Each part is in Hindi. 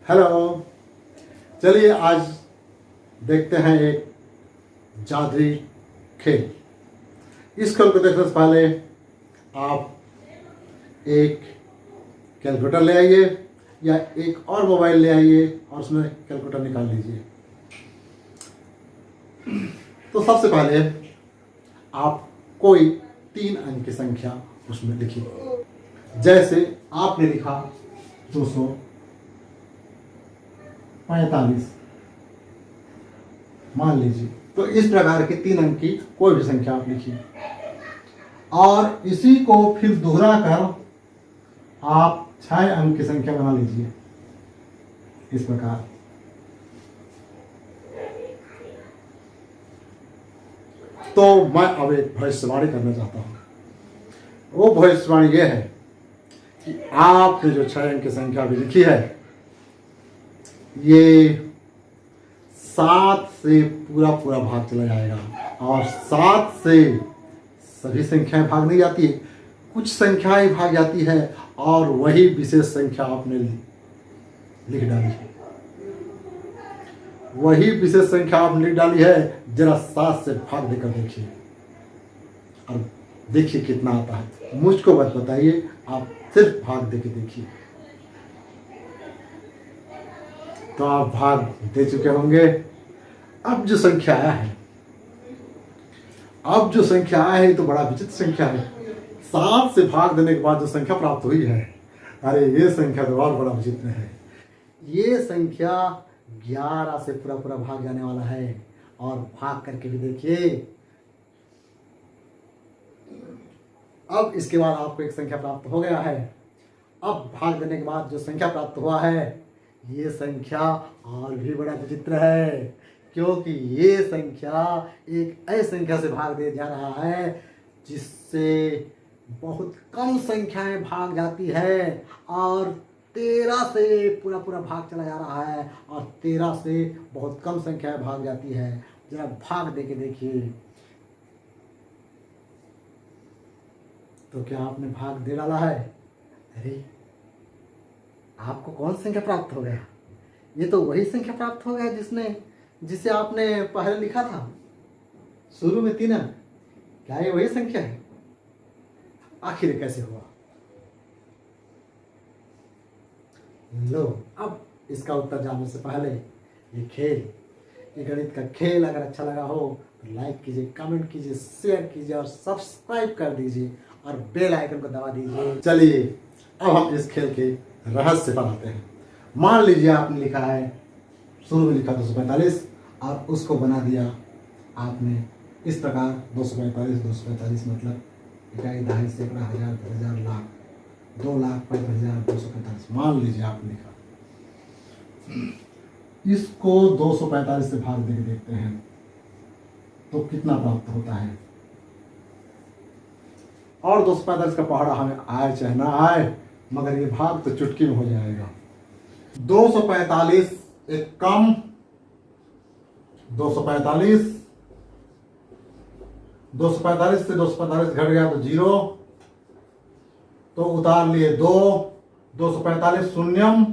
हेलो। चलिए आज देखते हैं एक जादुई खेल। इस खेल को देखने से पहले आप एक कैलकुलेटर ले आइए या एक और मोबाइल ले आइए और उसमें कैलकुलेटर निकाल लीजिए। तो सबसे पहले आप कोई 3 अंक की संख्या उसमें लिखिए। जैसे आपने लिखा 245 मान लीजिए। तो इस प्रकार की 3 अंक की कोई भी संख्या आप लिखिए और इसी को फिर दोहरा कर आप 6 अंक की संख्या बना लीजिए इस प्रकार। तो मैं अब एक भविष्यवाणी करना चाहता हूं। वो भविष्यवाणी यह है कि आपने जो 6 अंक की संख्या भी लिखी है, ये 7 से पूरा भाग चला जाएगा और 7 से सभी संख्याएं भाग नहीं जाती है, कुछ संख्याएं भाग जाती है और वही विशेष संख्या आपने लिख डाली है। वही विशेष संख्या आपने लिख डाली है, जरा 7 से भाग देकर देखिए और देखिए कितना आता है। मुझको मत बताइए, आप सिर्फ भाग देके देखिए। तो आप भाग दे चुके होंगे। अब जो संख्या आया है, तो बड़ा विचित्र संख्या है। 7 से भाग देने के बाद जो संख्या प्राप्त हुई है, अरे ये संख्या तो और बड़ा विचित्र है। ये संख्या 11 से पूरा भाग जाने वाला है और भाग करके भी देखिए। अब इसके बाद आपको एक संख्या प्राप्त हो गया है। अब भाग देने के बाद जो संख्या प्राप्त हुआ है, ये संख्या और भी बड़ा विचित्र है, क्योंकि ये संख्या एक ऐसी संख्या से भाग दिया जा रहा है जिससे बहुत कम संख्याएं भाग जाती है और 13 से पूरा भाग चला जा रहा है और 13 से बहुत कम संख्याएं भाग जाती है। जरा भाग दे के देखिए। तो क्या आपने भाग दे डाला है? अरे आपको कौन संख्या प्राप्त हो गया? ये तो वही संख्या प्राप्त हो गया जिसे आपने पहले लिखा था शुरू में 3 अंक। क्या ये वही संख्या है? आखिर कैसे हुआ? लो, अब इसका उत्तर जानने से पहले ये गणित का खेल अगर अच्छा लगा हो तो लाइक कीजिए, कमेंट कीजिए, शेयर कीजिए और सब्सक्राइब कर दीजिए और बेल आइकन को दबा दीजिए। चलिए अब हम इस खेल के रहस्य बनाते हैं। मान लीजिए आपने लिखा है, शुरू में लिखा 245 और उसको बना दिया आपने इस प्रकार 245 मतलब इकाई, दहाई, सैकड़ा, हजार, 10,000, लाख, 2,05,245 मान लीजिए आपने लिखा। इसको 245 से भाग देके देखते हैं तो कितना प्राप्त होता है। और 245 का पहाड़ा हमें आए चाहे ना आए, मगर ये भाग तो चुटकी में हो जाएगा। 245 एक कम 245 से 245 घट गया तो 0, तो उतार लिए 2, 245 शून्यम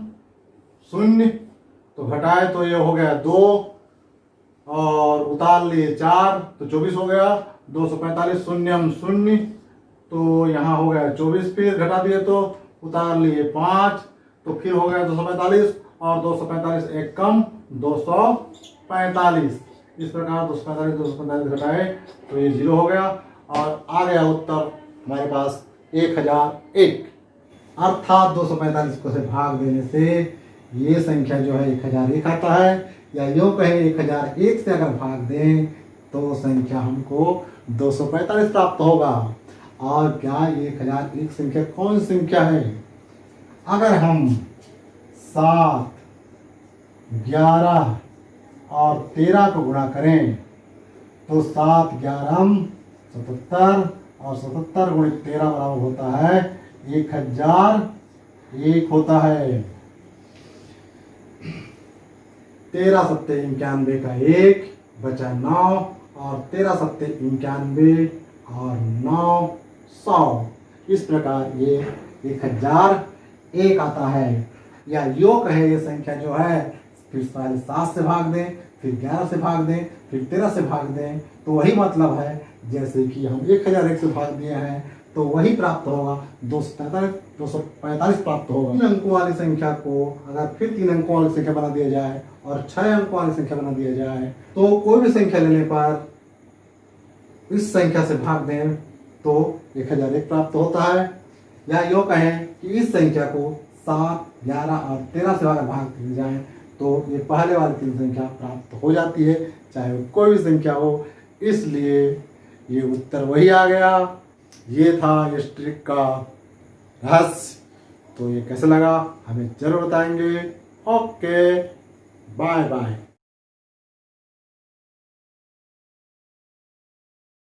शून्य, तो घटाए तो ये हो गया 2 और उतार लिए 4 तो 24 हो गया। 245 शून्यम शून्य, तो यहाँ हो गया 24, फिर घटा दिए तो उतार लिए 5, तो फिर हो गया 245 और 245 एक कम 245। इस प्रकार 245 घटाए तो ये 0 हो गया और आ गया उत्तर हमारे पास 1001। अर्थात 245 को से भाग देने से ये संख्या जो है 1001 आता है, या यूँ कहें 1001 से अगर भाग दें तो संख्या हमको 245 प्राप्त होगा। और क्या ये 1001 संख्या कौन संख्या है? अगर हम 7, 11 और 13 को गुणा करें तो 7, 11, 77 और 77 गुणित 13 बराबर होता है 1001 होता है। 13 सत्ते 91 का 1 बचा 9 और 13 सत्ते 91 और 9 100। इस प्रकार ये 1001 आता है। या यो कहे ये संख्या जो है, फिर पहले 7 से भाग दें, फिर 11 से भाग दें, फिर 13 से भाग दें, तो वही मतलब है जैसे कि हम 1001 से भाग दिए हैं तो वही प्राप्त होगा, 245 प्राप्त होगा। 3 अंकों वाली संख्या को अगर फिर 3 अंकों वाली संख्या बना दिया जाए और 6 अंकों वाली संख्या बना दिया जाए तो कोई भी संख्या लेने पर इस संख्या से भाग दें तो 1001 प्राप्त होता है। या यो कहें कि इस संख्या को 7, 11 और 13 से अगर भाग दिए जाए तो ये पहले वाली 3 संख्या प्राप्त हो जाती है, चाहे वो कोई भी संख्या हो। इसलिए ये उत्तर वही आ गया। ये था इस ट्रिक का रहस्य। तो ये कैसे लगा हमें जरूर बताएंगे। Okay, bye bye.